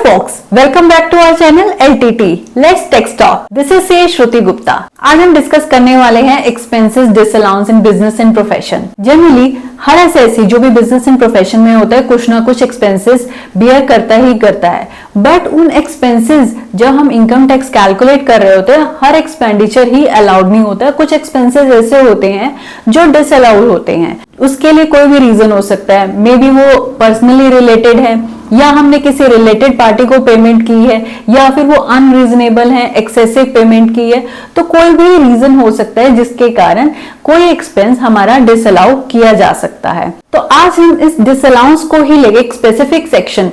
folks, welcome back to our channel LTT. Let's Tech Talk. This is से श्रुति गुप्ता। आज हम discuss करने वाले हैं expenses disallowance in business and profession. Generally her SSC जो भी बिजनेस एंड प्रोफेशन में होता है कुछ ना कुछ एक्सपेंसेस बियर करता ही करता है, बट उन एक्सपेंसेस जब हम इनकम टैक्स कैलकुलेट कर रहे होते हैं हर एक्सपेंडिचर ही अलाउड नहीं होता है। कुछ एक्सपेंसेस ऐसे होते हैं जो डिसअलाउड होते हैं। उसके लिए कोई भी रीजन हो सकता है, मे बी वो पर्सनली रिलेटेड है या हमने किसी रिलेटेड पार्टी को पेमेंट की है या फिर वो अनरीजनेबल है, एक्सेसिव पेमेंट की है। तो कोई भी रीजन हो सकता है जिसके कारण कोई एक्सपेंस हमारा डिसअलाउ किया जा सकता है। तो आज हम इस डिसअलाउंस को ही लेके एक specific section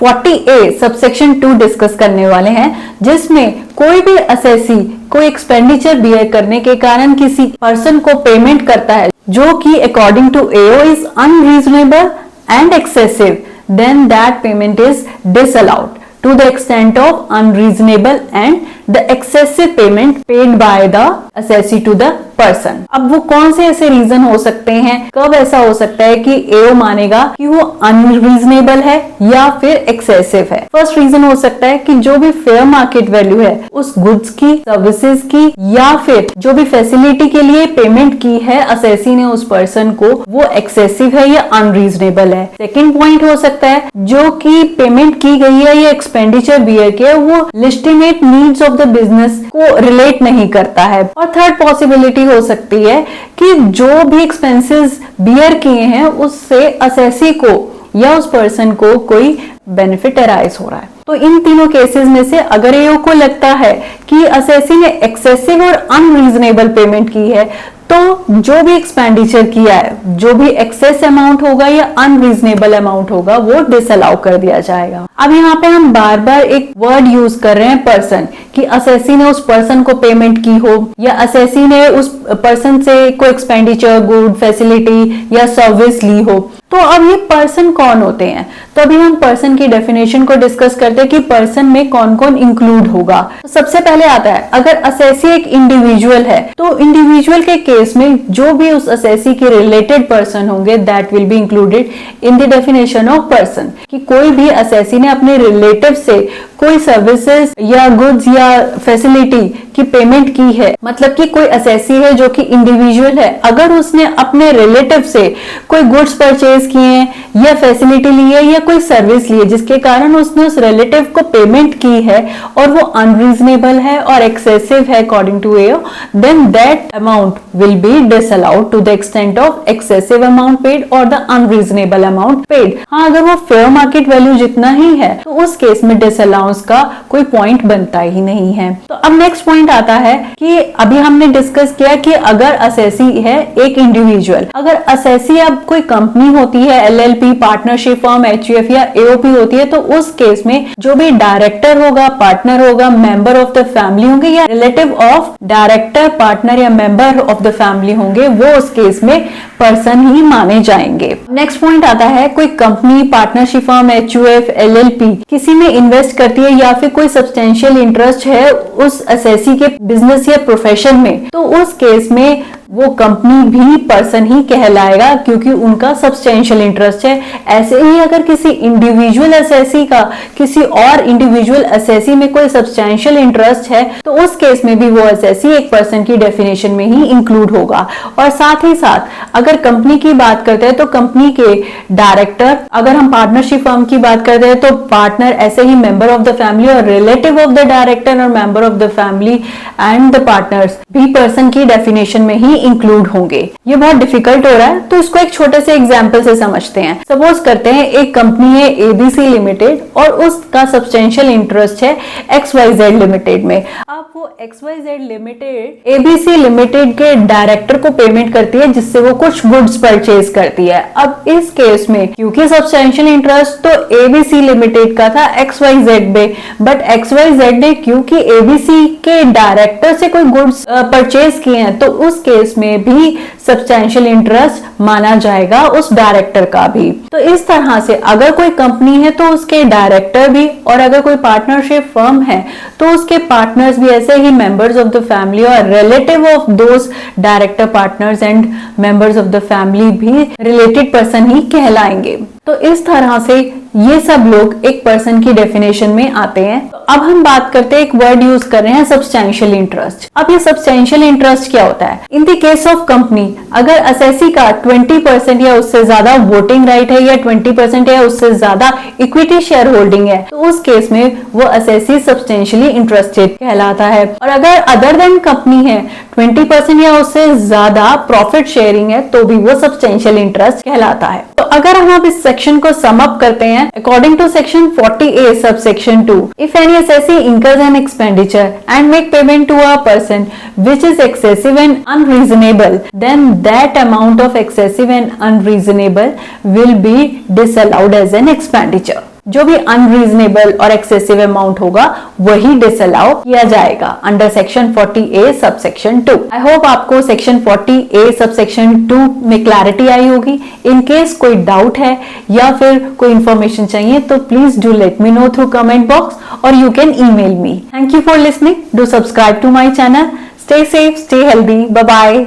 40A subsection 2 discuss करने वाले हैं, जिसमें कोई भी असेसी कोई एक्सपेंडिचर बियर करने के कारण किसी पर्सन को पेमेंट करता है जो कि according to AO is unreasonable and excessive, then that payment is disallowed to the extent of unreasonable and the excessive payment paid by the assessee to the person। अब वो कौन से ऐसे रीजन हो सकते हैं, कब ऐसा हो सकता है कि एओ मानेगा कि वो अनरीजनेबल है या फिर एक्सेसिव है। फर्स्ट रीजन हो सकता है कि जो भी फेयर मार्केट वैल्यू है उस गुड्स की, सर्विसेज की या फिर जो भी फैसिलिटी के लिए पेमेंट की है असेसी ने उस पर्सन को, वो एक्सेसिव है या अनरीजनेबल है। सेकेंड पॉइंट हो सकता है जो कि पेमेंट की गई है या एक्सपेंडिचर बियर किया वो legitimate needs of the business को रिलेट नहीं करता है। और थर्ड पॉसिबिलिटी हो सकती है कि जो भी एक्सपेंसेस बियर किए हैं उससे असेसी को या उस पर्सन को कोई बेनिफिट अराइज हो रहा है। तो इन तीनों केसेस में से अगर एओ को लगता है कि असेसी ने एक्सेसिव और अनरीजनेबल पेमेंट की है तो जो भी एक्सपेंडिचर किया है, जो भी एक्सेस अमाउंट होगा या अनरीजनेबल अमाउंट होगा वो डिसअलाउ कर दिया जाएगा। अब यहाँ पे हम बार बार एक वर्ड यूज कर रहे हैं पर्सन, कि असेसी ने उस पर्सन को पेमेंट की हो या असेसी ने उस पर्सन से कोई एक्सपेंडिचर, गुड, फैसिलिटी या सर्विस ली हो। तो अब ये पर्सन कौन होते हैं? तो अभी हम पर्सन की डेफिनेशन को डिस्कस करते हैं कि पर्सन में कौन कौन इंक्लूड होगा। तो सबसे पहले आता है, अगर असेसी एक इंडिविजुअल है तो इंडिविजुअल के केस में जो भी उस असेसी के रिलेटेड पर्सन होंगे that will be included in the definition of person. कि कोई भी असेसी ने अपने रिलेटिव से कोई सर्विसेज या गुड्स या फैसिलिटी की पेमेंट की है, मतलब कि कोई असेसी है जो कि इंडिविजुअल है, अगर उसने अपने रिलेटिव से कोई गुड्स परचेज किए हैं या फैसिलिटी ली है या कोई सर्विस ली है जिसके कारण उसने उस रिलेटिव को पेमेंट की है और वो अनरीजनेबल है और एक्सेसिव है according to AO, then that amount will be disallowed to the extent of excessive amount paid और द अनरीजनेबल अमाउंट पेड। हाँ, अगर वो फेयर मार्केट वैल्यू जितना ही है तो उस केस में डिसअलाउंस का कोई पॉइंट बनता ही नहीं है। तो अब नेक्स्ट पॉइंट आता है कि अभी हमने डिस्कस किया कि अगर असेसी है एक इंडिविजुअल, अगर असेसी अब कोई कंपनी होती है, एलएलपी, पार्टनरशिप फर्म, एचयूएफ या एओपी होती है, तो उस केस में जो भी डायरेक्टर होगा, पार्टनर होगा, मेंबर ऑफ द फैमिली होंगे या रिलेटिव ऑफ डायरेक्टर, पार्टनर या मेंबर ऑफ द फैमिली होंगे, वो उस केस में पर्सन ही माने जाएंगे। नेक्स्ट पॉइंट आता है, कोई company, partnership firm, HUF, LLP किसी में इन्वेस्ट करती है या फिर कोई सब्सटेंशियल इंटरेस्ट है उस असेसी के बिजनेस या प्रोफेशन में, तो उस केस में वो कंपनी भी पर्सन ही कहलाएगा क्योंकि उनका सब्सटेंशियल इंटरेस्ट है। ऐसे ही अगर किसी इंडिविजुअल असेसी का किसी और इंडिविजुअल असेसी में कोई सब्सटेंशियल इंटरेस्ट है तो उस केस में भी वो असेसी एक पर्सन की डेफिनेशन में ही इंक्लूड होगा। और साथ ही साथ अगर कंपनी की बात करते हैं तो कंपनी के डायरेक्टर, अगर हम पार्टनरशिप फर्म की बात करते हैं तो पार्टनर, ऐसे ही मेंबर ऑफ द फैमिली और रिलेटिव ऑफ द डायरेक्टर और member of the family and the partners भी पर्सन की डेफिनेशन में ही इंक्लूड होंगे। ये बहुत डिफिकल्ट हो रहा है तो इसको एक छोटे से एग्जांपल से समझते हैं। सपोज करते हैं एक कंपनी है एबीसी लिमिटेड और उसका सब्सटेंशियल इंटरेस्ट है XYZ लिमिटेड में। अब वो XYZ लिमिटेड एबीसी लिमिटेड के डायरेक्टर को पेमेंट करती है जिससे वो कुछ गुड्स परचेज करती है। अब इस केस में क्योंकि सब्सटेंशियल इंटरेस्ट तो एबीसी लिमिटेड का था XYZ में, बट XYZ ने क्योंकि एबीसी के डायरेक्टर से कोई गुड्स परचेज किए हैं तो उस केस केस में भी सब्सटैंशियल इंटरेस्ट माना जाएगा उस डायरेक्टर का भी। तो इस तरह से अगर कोई कंपनी है तो उसके डायरेक्टर भी, और अगर कोई पार्टनरशिप फर्म है तो उसके पार्टनर्स भी ऐसे ही मेंबर्स ऑफ द फैमिली और relative of those director partners and members of the family भी रिलेटेड पर्सन ही कहलाएंगे। तो इस तरह से ये सब लोग एक पर्सन की डेफिनेशन में आते हैं। तो अब हम बात करते हैं, एक वर्ड यूज कर रहे हैं सब्सटैंशियल इंटरेस्ट। अब ये सब्सटैंशियल इंटरेस्ट क्या होता है? In the case of company, अगर असेसी का 20% या उससे ज्यादा वोटिंग राइट है या 20% या उससे ज्यादा इक्विटी शेयर होल्डिंग है, तो उस केस में वो असेसी सब्सटैंशियली इंटरेस्टेड कहलाता है। और अगर अदर देन कंपनी है, 20% या उससे ज्यादा प्रॉफिट शेयरिंग है, तो भी वो सब्सटैंशियल इंटरेस्ट कहलाता है। तो अगर हम अब इस सेक्शन को सम अप करते हैं, according to section 40A subsection 2, if any assessee incurs an expenditure and make payment to a person which is excessive and unreasonable, then that amount of excessive and unreasonable will be disallowed as an expenditure. जो भी unreasonable और excessive amount होगा वही disallow किया जाएगा under section 40A subsection 2। I hope आपको section 40A subsection 2 में clarity आई होगी। इन केस कोई डाउट है या फिर कोई इंफॉर्मेशन चाहिए तो please do let me know through comment box और you can email me. Thank you for listening. Do subscribe to my channel. Stay safe, stay healthy. Bye bye.